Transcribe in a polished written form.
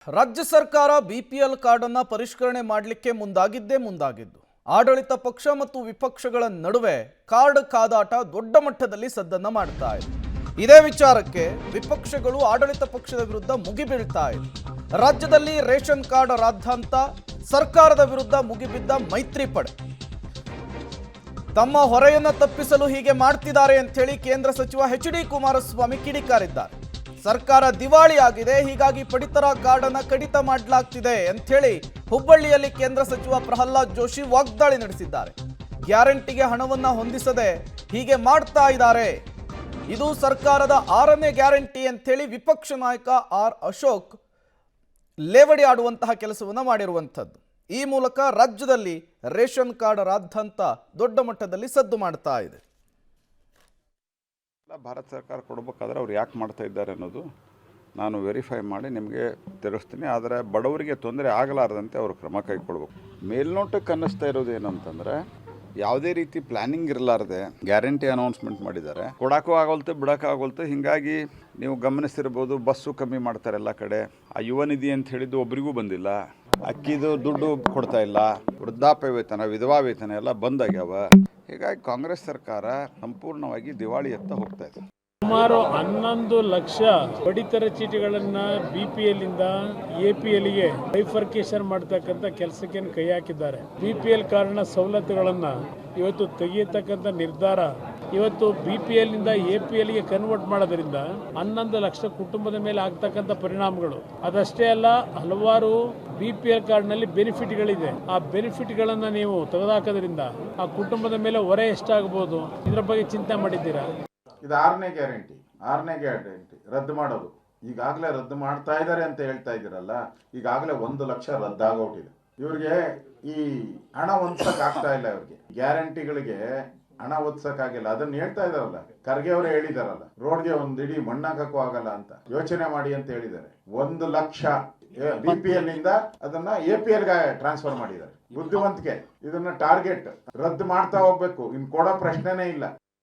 ರಾಜ್ಯ ಸರ್ಕಾರ BPL card ಅನ್ನು ಪರಿಷ್ಕರಣೆ ಮಾಡಲಿಕ್ಕೆ ಮುಂದಾಗಿದ್ದು ಆಡಳಿತ ಪಕ್ಷ ಮತ್ತು ವಿಪಕ್ಷಗಳ ನಡುವೆ ಕಾರ್ಡ್ ಕಾದಾಟ ದೊಡ್ಡ ಮಟ್ಟದಲ್ಲಿ ಸದ್ದನ್ನ ಮಾಡ್ತಾ ಇದೆ. ಇದೇ ವಿಚಾರಕ್ಕೆ ವಿಪಕ್ಷಗಳು ಆಡಳಿತ ಪಕ್ಷದ ವಿರುದ್ಧ ಮುಗಿಬೀಳ್ತಾ ಇದೆ. ರಾಜ್ಯದಲ್ಲಿ ರೇಷನ್ ಕಾರ್ಡ್ ರಾದ್ಧಾಂತ, ಸರ್ಕಾರದ ವಿರುದ್ಧ ಮುಗಿಬಿದ್ದ ಮೈತ್ರಿ ಪಡೆ ತಮ್ಮ ಹೊರೆಯನ್ನು ತಪ್ಪಿಸಲು ಹೀಗೆ ಮಾಡ್ತಿದ್ದಾರೆ ಅಂತ ಹೇಳಿ ಕೇಂದ್ರ ಸಚಿವ ಎಚ್.ಡಿ. ಕುಮಾರಸ್ವಾಮಿ ಕಿಡಿಕಾರಿದ್ದಾರೆ. ಸರ್ಕಾರ ದಿವಾಳಿ ಆಗಿದೆ, ಹೀಗಾಗಿ ಪಡಿತರ ಕಾರ್ಡ್ ಅನ್ನು ಕಡಿತ ಮಾಡಲಾಗ್ತಿದೆ ಅಂತ ಹೇಳಿ ಹುಬ್ಬಳ್ಳಿಯಲ್ಲಿ ಕೇಂದ್ರ ಸಚಿವ ಪ್ರಹ್ಲಾದ್ ಜೋಶಿ ವಾಗ್ದಾಳಿ ನಡೆಸಿದ್ದಾರೆ. ಗ್ಯಾರಂಟಿಗೆ ಹಣವನ್ನ ಹೊಂದಿಸದೆ ಹೀಗೆ ಮಾಡ್ತಾ ಇದ್ದಾರೆ, ಇದು ಸರ್ಕಾರದ 6ನೇ ಗ್ಯಾರಂಟಿ ಅಂತ ಹೇಳಿ ವಿಪಕ್ಷ ನಾಯಕ ಆರ್ ಅಶೋಕ್ ಲೇವಡಿ ಆಡುವಂತಹ ಕೆಲಸವನ್ನ ಮಾಡಿರುವಂಥದ್ದು. ಈ ಮೂಲಕ ರಾಜ್ಯದಲ್ಲಿ ರೇಷನ್ ಕಾರ್ಡ್ ರಾದ್ಧಾಂತ ದೊಡ್ಡ ಮಟ್ಟದಲ್ಲಿ ಸದ್ದು ಮಾಡ್ತಾ ಇದೆ. ಭಾರತ ಸರ್ಕಾರ ಕೊಡಬೇಕಾದ್ರೆ ಅವ್ರು ಯಾಕೆ ಮಾಡ್ತಾ ಇದ್ದಾರೆ ಅನ್ನೋದು ನಾನು ವೆರಿಫೈ ಮಾಡಿ ನಿಮಗೆ ತಿಳಿಸ್ತೀನಿ. ಆದರೆ ಬಡವರಿಗೆ ತೊಂದರೆ ಆಗಲಾರದಂತೆ ಅವರು ಕ್ರಮ ಕೈಗೊಳ್ಬೇಕು. ಮೇಲ್ನೋಟಕ್ಕೆ ಅನ್ನಿಸ್ತಾ ಇರೋದು ಏನಂತಂದರೆ, ಯಾವುದೇ ರೀತಿ ಪ್ಲಾನಿಂಗ್ ಇರಲಾರ್ದೆ ಗ್ಯಾರಂಟಿ ಅನೌನ್ಸ್ಮೆಂಟ್ ಮಾಡಿದ್ದಾರೆ. ಕೊಡೋಕ್ಕೂ ಆಗೋಲ್ತೆ, ಬಿಡೋಕ್ಕೂ ಆಗೋಲ್ತೆ. ಹೀಗಾಗಿ ನೀವು ಗಮನಿಸಿರ್ಬೋದು, ಬಸ್ಸು ಕಮ್ಮಿ ಮಾಡ್ತಾರೆ ಎಲ್ಲ ಕಡೆ. ಆ ಯುವ ನಿಧಿ ಅಂತ ಹೇಳಿದ್ದು ಒಬ್ರಿಗೂ ಬಂದಿಲ್ಲ. ಅಕ್ಕಿದು ದುಡ್ಡು ಕೊಡ್ತಾ ಇಲ್ಲ. ವೃದ್ಧಾಪ್ಯ ವೇತನ, ವಿಧವಾ ವೇತನ ಎಲ್ಲ ಬಂದಾಗ್ಯಾವ. ಹೀಗಾಗಿ ಕಾಂಗ್ರೆಸ್ ಸರ್ಕಾರ ಸಂಪೂರ್ಣವಾಗಿ ದಿವಾಳಿಯತ್ತ ಹೋಗ್ತಾ ಇದೆ. ಸುಮಾರು 11 ಲಕ್ಷ ಪಡಿತರ ಚೀಟಿಗಳನ್ನು BPL ಇಂದ APLಗೆ ಬೈಫರ್ಕೇಶನ್ ಮಾಡತಕ್ಕಂಥ ಕೆಲಸಕ್ಕೆ ಕೈ ಹಾಕಿದ್ದಾರೆ. BPL ಕಾರ್ಡ್ನ ಸವಲತ್ತುಗಳನ್ನು ಇವತ್ತು ತೆಗೆಯತಕ್ಕಂಥ ನಿರ್ಧಾರ ಇವತ್ತು BPL ಇಂದ APLಗೆ ಕನ್ವರ್ಟ್ ಮಾಡೋದ್ರಿಂದ 11 ಲಕ್ಷ ಕುಟುಂಬದ ಮೇಲೆ ಆಗ್ತಕ್ಕಂಥ ಪರಿಣಾಮಗಳು. ಅದಷ್ಟೇ ಅಲ್ಲ, ಹಲವಾರು BPL ಕಾರ್ಡ್ನಲ್ಲಿ ಬೆನಿಫಿಟ್ಗಳಿದೆ. ಆ ಬೆನಿಫಿಟ್ಗಳನ್ನು ನೀವು ತೆಗೆದುಹಾಕೋದ್ರಿಂದ ಆ ಕುಟುಂಬದ ಮೇಲೆ ಹೊರೆ ಎಷ್ಟಾಗಬಹುದು, ಇದರ ಬಗ್ಗೆ ಚಿಂತೆ ಮಾಡಿದ್ದೀರಾ? ಇದು 6ನೇ ಗ್ಯಾರಂಟಿ ರದ್ದು ಮಾಡೋದು. ಈಗಾಗಲೇ ರದ್ದು ಮಾಡ್ತಾ ಇದ್ದಾರೆ ಅಂತ ಹೇಳ್ತಾ ಇದ್ದೀರಲ್ಲ, ಈಗಾಗಲೇ 1 ಲಕ್ಷ ರದ್ದಾಗೋಟಿದೆ. ಇವ್ರಿಗೆ ಈ ಹಣ ಹೊಂದ್ಸಕ್ ಆಗ್ತಾ ಇಲ್ಲ. ಇವ್ರಿಗೆ ಗ್ಯಾರಂಟಿಗಳಿಗೆ ಹಣ ಹೊಂದ್ಸಕ್ಕಾಗಿಲ್ಲ. ಅದನ್ನ ಹೇಳ್ತಾ ಇದಾರಲ್ಲ, ಖರ್ಗೆ ಅವರೇ ಹೇಳಿದಾರಲ್ಲ, ರೋಡ್ಗೆ ಒಂದು ಇಡೀ ಮಣ್ಣಾಕಕ್ಕೂ ಆಗಲ್ಲ ಅಂತ ಯೋಚನೆ ಮಾಡಿ ಅಂತ ಹೇಳಿದ್ದಾರೆ. 1 ಲಕ್ಷ BPL ಇಂದ ಅದನ್ನ APL ಗೆ ಟ್ರಾನ್ಸ್ಫರ್ ಮಾಡಿದ್ದಾರೆ. ಬುದ್ಧಿವಂತಿಕೆ. ಇದನ್ನ ಟಾರ್ಗೆಟ್ ರದ್ದು ಮಾಡ್ತಾ ಹೋಗ್ಬೇಕು. ಇನ್ ಕೊಡೋ ಪ್ರಶ್ನೆನೇ ಇಲ್ಲ.